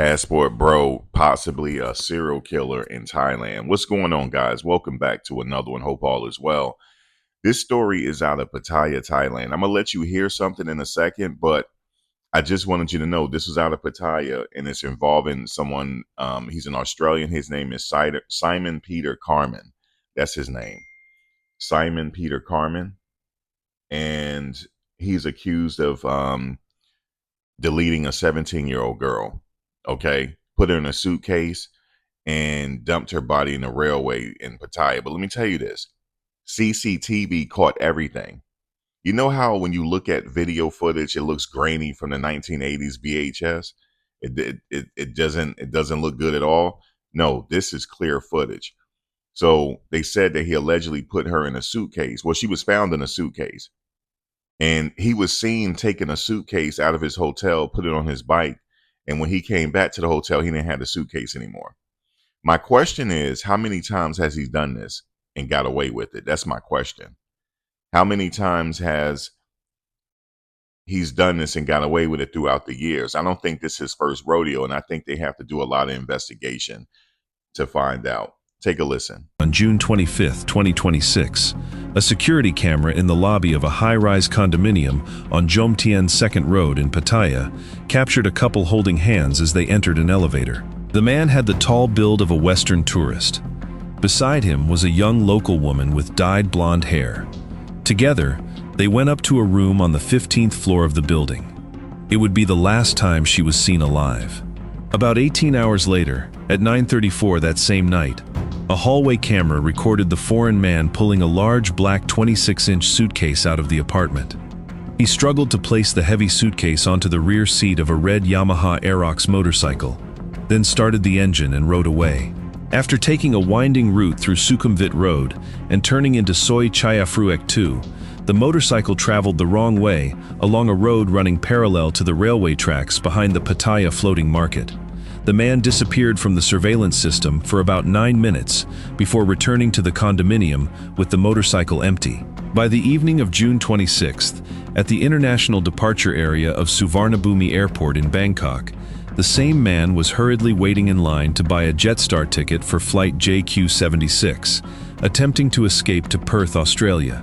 Passport bro, possibly a serial killer in Thailand. What's going on, guys? Welcome back to another one. Hope all is well. This story is out of Pattaya, Thailand. I'm going to let you hear something in a second, but I just wanted you to know this was out of Pattaya and it's involving someone. He's an Australian. His name is Simon Peter Carman. That's his name. Simon Peter Carman. And he's accused of deleting a 17-year-old girl. Okay, put her in a suitcase and dumped her body in a railway in Pattaya. But let me tell you this, CCTV caught everything. You know how when you look at video footage, it looks grainy from the 1980s VHS? It doesn't look good at all. No, this is clear footage. So they said that he allegedly put her in a suitcase. Well, she was found in a suitcase. And he was seen taking a suitcase out of his hotel, put it on his bike. And when he came back to the hotel, he didn't have the suitcase anymore. My question is, how many times has he done this and got away with it? That's my question. How many times has he's done this and got away with it throughout the years? I don't think this is his first rodeo, and I think they have to do a lot of investigation to find out. Take a listen. On June 25, 2026, a security camera in the lobby of a high-rise condominium on Jom Tien 2nd Road in Pattaya captured a couple holding hands as they entered an elevator. The man had the tall build of a Western tourist. Beside him was a young local woman with dyed blonde hair. Together, they went up to a room on the 15th floor of the building. It would be the last time she was seen alive. About 18 hours later, at 9:34 that same night, a hallway camera recorded the foreign man pulling a large black 26-inch suitcase out of the apartment. He struggled to place the heavy suitcase onto the rear seat of a red Yamaha Aerox motorcycle, then started the engine and rode away. After taking a winding route through Sukhumvit Road and turning into Soi Chaya Fruek 2, the motorcycle traveled the wrong way along a road running parallel to the railway tracks behind the Pattaya floating market. The man disappeared from the surveillance system for about 9 minutes before returning to the condominium with the motorcycle empty. By the evening of June 26th, at the international departure area of Suvarnabhumi Airport in Bangkok, the same man was hurriedly waiting in line to buy a Jetstar ticket for flight JQ76, attempting to escape to Perth, Australia.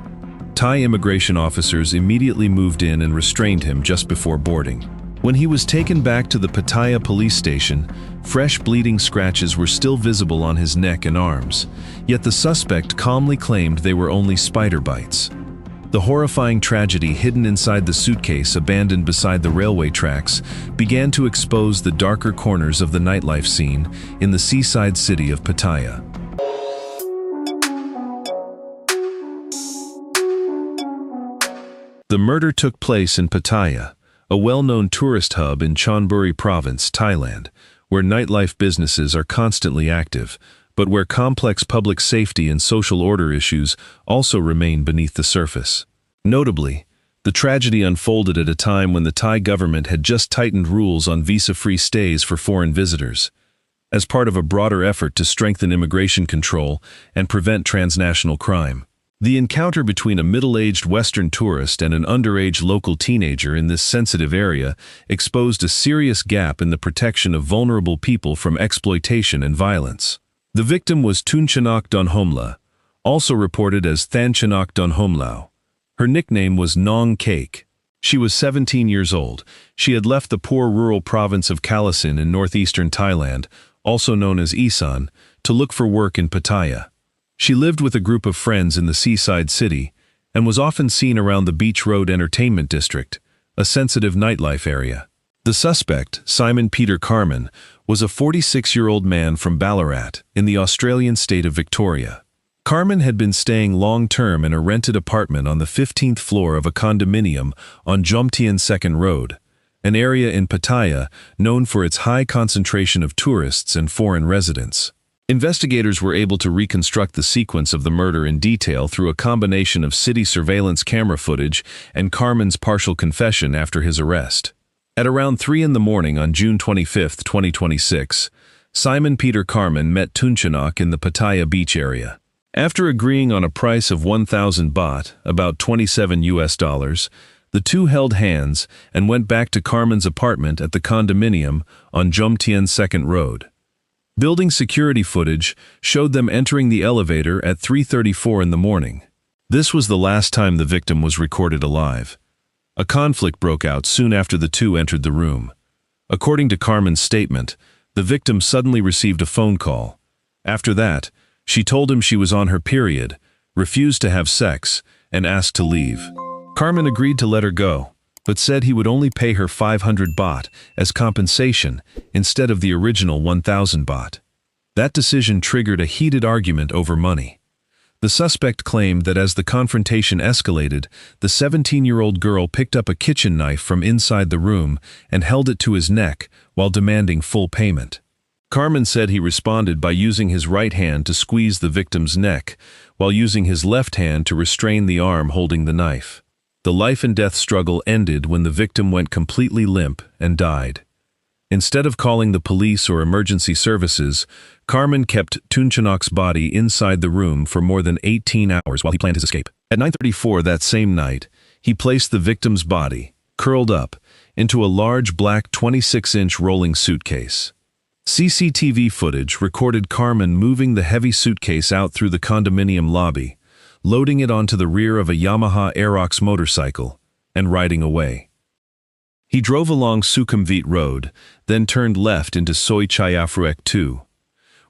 Thai immigration officers immediately moved in and restrained him just before boarding. When he was taken back to the Pattaya police station, fresh bleeding scratches were still visible on his neck and arms, yet the suspect calmly claimed they were only spider bites. The horrifying tragedy hidden inside the suitcase abandoned beside the railway tracks began to expose the darker corners of the nightlife scene in the seaside city of Pattaya. The murder took place in Pattaya, a well-known tourist hub in Chonburi Province, Thailand, where nightlife businesses are constantly active, but where complex public safety and social order issues also remain beneath the surface. Notably, the tragedy unfolded at a time when the Thai government had just tightened rules on visa-free stays for foreign visitors, as part of a broader effort to strengthen immigration control and prevent transnational crime. The encounter between a middle-aged Western tourist and an underage local teenager in this sensitive area exposed a serious gap in the protection of vulnerable people from exploitation and violence. The victim was Tunchanok Donhomla, also reported as Tunchanok Donhomla. Her nickname was Nong Cake. She was 17 years old. She had left the poor rural province of Kalasin in northeastern Thailand, also known as Isan, to look for work in Pattaya. She lived with a group of friends in the seaside city and was often seen around the Beach Road Entertainment District, a sensitive nightlife area. The suspect, Simon Peter Carman, was a 46-year-old man from Ballarat in the Australian state of Victoria. Carman had been staying long-term in a rented apartment on the 15th floor of a condominium on Jom Tien 2nd Road, an area in Pattaya known for its high concentration of tourists and foreign residents. Investigators were able to reconstruct the sequence of the murder in detail through a combination of city surveillance camera footage and Carman's partial confession after his arrest. At around 3 in the morning on June 25, 2026, Simon Peter Carman met Tunchanok in the Pattaya beach area. After agreeing on a price of 1,000 baht, about $27 US, the The two held hands and went back to Carman's apartment at the condominium on Jomtien 2nd Road. Building security footage showed them entering the elevator at 3:34 in the morning. This was the last time the victim was recorded alive. A conflict broke out soon after the two entered the room. According to Carman's statement, the victim suddenly received a phone call. After that, she told him she was on her period, refused to have sex, and asked to leave. Carman agreed to let her go, but said he would only pay her 500 baht as compensation instead of the original 1,000 baht. That decision triggered a heated argument over money. The suspect claimed that as the confrontation escalated, the 17-year-old girl picked up a kitchen knife from inside the room and held it to his neck while demanding full payment. Carman said he responded by using his right hand to squeeze the victim's neck, while using his left hand to restrain the arm holding the knife. The life-and-death struggle ended when the victim went completely limp and died. Instead of calling the police or emergency services, Carman kept Tunchanok's body inside the room for more than 18 hours while he planned his escape. At 9:34 that same night, he placed the victim's body, curled up, into a large black 26-inch rolling suitcase. CCTV footage recorded Carman moving the heavy suitcase out through the condominium lobby, loading it onto the rear of a Yamaha Aerox motorcycle, and riding away. He drove along Sukhumvit Road, then turned left into Soi Chayafruek 2.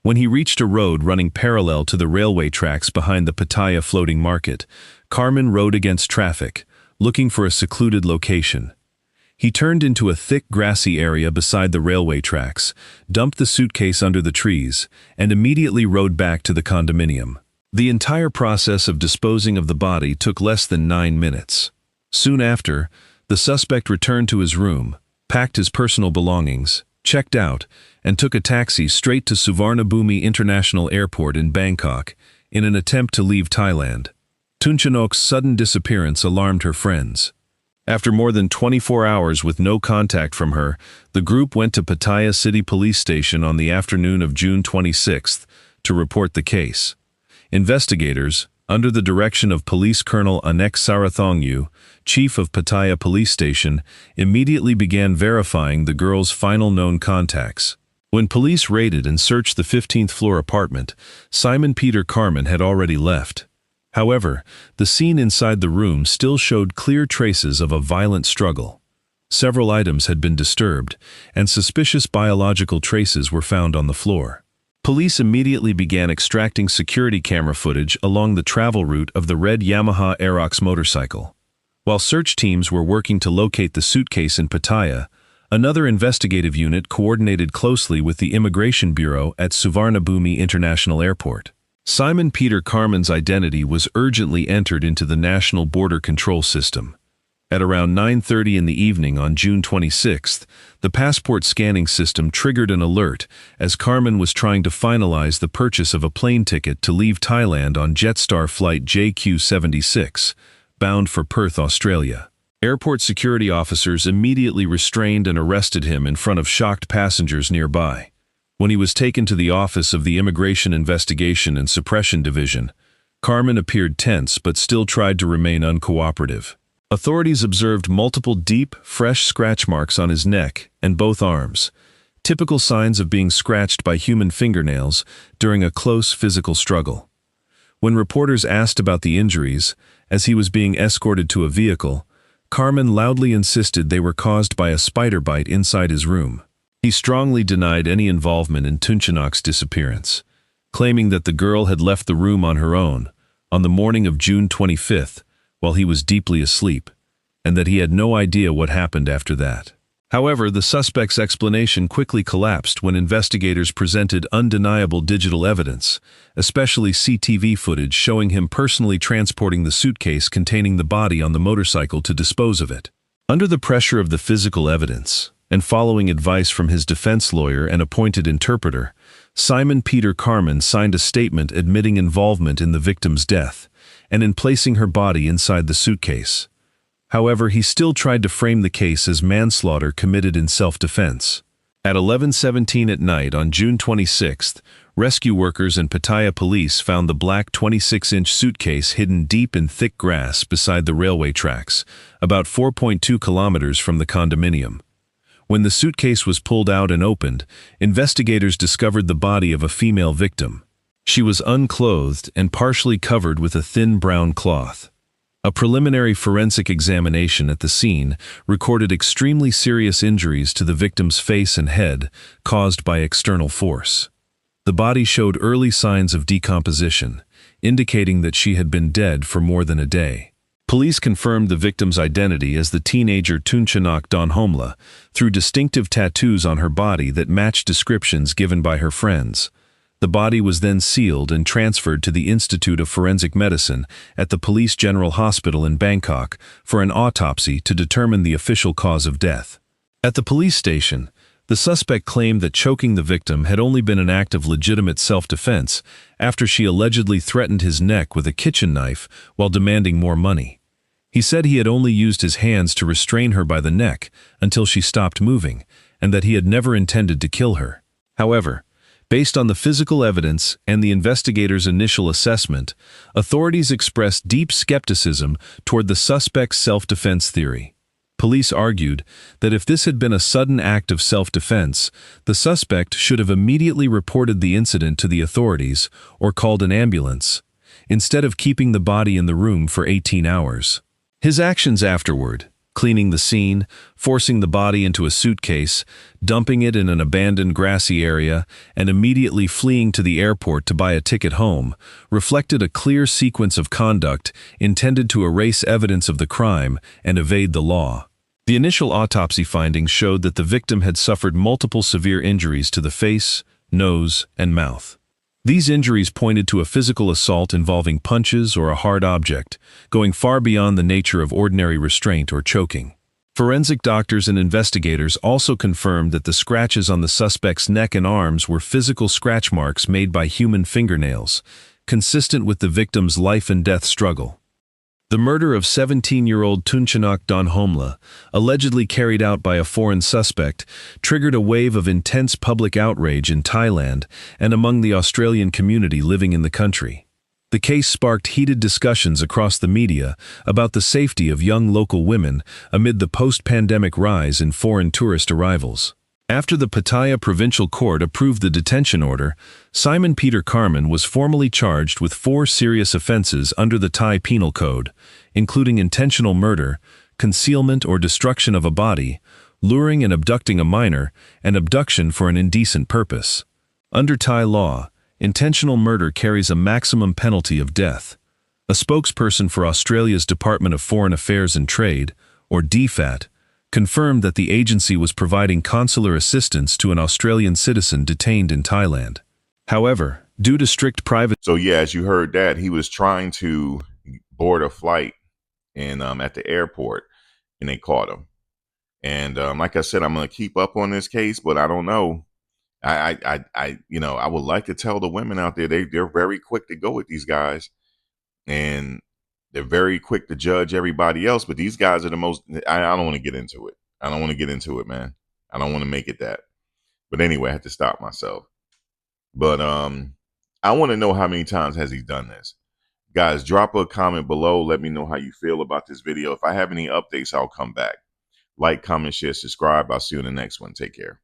When he reached a road running parallel to the railway tracks behind the Pattaya floating market, Carman rode against traffic, looking for a secluded location. He turned into a thick grassy area beside the railway tracks, dumped the suitcase under the trees, and immediately rode back to the condominium. The entire process of disposing of the body took less than 9 minutes. Soon after, the suspect returned to his room, packed his personal belongings, checked out, and took a taxi straight to Suvarnabhumi International Airport in Bangkok in an attempt to leave Thailand. Tunchanok's sudden disappearance alarmed her friends. After more than 24 hours with no contact from her, the group went to Pattaya City Police Station on the afternoon of June 26th to report the case. Investigators, under the direction of Police Colonel Anek Sarathongyu, chief of Pattaya Police Station, immediately began verifying the girl's final known contacts. When police raided and searched the 15th floor apartment, Simon Peter Carman had already left. However, the scene inside the room still showed clear traces of a violent struggle. Several items had been disturbed, and suspicious biological traces were found on the floor. Police immediately began extracting security camera footage along the travel route of the red Yamaha Aerox motorcycle. While search teams were working to locate the suitcase in Pattaya, another investigative unit coordinated closely with the Immigration Bureau at Suvarnabhumi International Airport. Simon Peter Carman's identity was urgently entered into the National Border Control System. At around 9:30 in the evening on June 26th, the passport scanning system triggered an alert as Carman was trying to finalize the purchase of a plane ticket to leave Thailand on Jetstar flight JQ76, bound for Perth, Australia. Airport security officers immediately restrained and arrested him in front of shocked passengers nearby. When he was taken to the office of the Immigration Investigation and Suppression Division, Carman appeared tense but still tried to remain uncooperative. Authorities observed multiple deep, fresh scratch marks on his neck and both arms, typical signs of being scratched by human fingernails during a close physical struggle. When reporters asked about the injuries, as he was being escorted to a vehicle, Carman loudly insisted they were caused by a spider bite inside his room. He strongly denied any involvement in Tunchanok's disappearance, claiming that the girl had left the room on her own on the morning of June 25th, while he was deeply asleep, and that he had no idea what happened after that. However, the suspect's explanation quickly collapsed when investigators presented undeniable digital evidence, especially CCTV footage showing him personally transporting the suitcase containing the body on the motorcycle to dispose of it. Under the pressure of the physical evidence, and following advice from his defense lawyer and appointed interpreter, Simon Peter Carman signed a statement admitting involvement in the victim's death, and in placing her body inside the suitcase. However, he still tried to frame the case as manslaughter committed in self-defense. At 11:17 at night on June 26th, Rescue workers and Pattaya police found the black 26-inch suitcase hidden deep in thick grass beside the railway tracks, about 4.2 kilometers from the condominium. When the suitcase was pulled out and opened, investigators discovered the body of a female victim. She was unclothed and partially covered with a thin brown cloth. A preliminary forensic examination at the scene recorded extremely serious injuries to the victim's face and head caused by external force. The body showed early signs of decomposition, indicating that she had been dead for more than a day. Police confirmed the victim's identity as the teenager Tunchanok Donhomla through distinctive tattoos on her body that matched descriptions given by her friends. The body was then sealed and transferred to the Institute of Forensic Medicine at the Police General Hospital in Bangkok for an autopsy to determine the official cause of death. At the police station, the suspect claimed that choking the victim had only been an act of legitimate self-defense after she allegedly threatened his neck with a kitchen knife while demanding more money. He said he had only used his hands to restrain her by the neck until she stopped moving, and that he had never intended to kill her. However, based on the physical evidence and the investigators' initial assessment, authorities expressed deep skepticism toward the suspect's self-defense theory. Police argued that if this had been a sudden act of self-defense, the suspect should have immediately reported the incident to the authorities or called an ambulance, instead of keeping the body in the room for 18 hours. His actions afterward, cleaning the scene, forcing the body into a suitcase, dumping it in an abandoned grassy area, and immediately fleeing to the airport to buy a ticket home, reflected a clear sequence of conduct intended to erase evidence of the crime and evade the law. The initial autopsy findings showed that the victim had suffered multiple severe injuries to the face, nose, and mouth. These injuries pointed to a physical assault involving punches or a hard object, going far beyond the nature of ordinary restraint or choking. Forensic doctors and investigators also confirmed that the scratches on the suspect's neck and arms were physical scratch marks made by human fingernails, consistent with the victim's life-and-death struggle. The murder of 17-year-old Tunchanok Donhomla, allegedly carried out by a foreign suspect, triggered a wave of intense public outrage in Thailand and among the Australian community living in the country. The case sparked heated discussions across the media about the safety of young local women amid the post-pandemic rise in foreign tourist arrivals. After the Pattaya Provincial Court approved the detention order, Simon Peter Carman was formally charged with 4 serious offenses under the Thai Penal Code, including intentional murder, concealment or destruction of a body, luring and abducting a minor, and abduction for an indecent purpose. Under Thai law, intentional murder carries a maximum penalty of death. A spokesperson for Australia's Department of Foreign Affairs and Trade, or DFAT, confirmed that the agency was providing consular assistance to an Australian citizen detained in Thailand. However, due to strict privacy... So yeah, as you heard that, he was trying to board a flight at the airport, and they caught him. And like I said, I'm going to keep up on this case, but I don't know. I would like to tell the women out there, they're very quick to go with these guys, and they're very quick to judge everybody else. But these guys are the most, I don't want to get into it. I don't want to get into it, man. I don't want to make it that. But anyway, I had to stop myself. But I want to know, how many times has he done this? Guys, drop a comment below. Let me know how you feel about this video. If I have any updates, I'll come back. Like, comment, share, subscribe. I'll see you in the next one. Take care.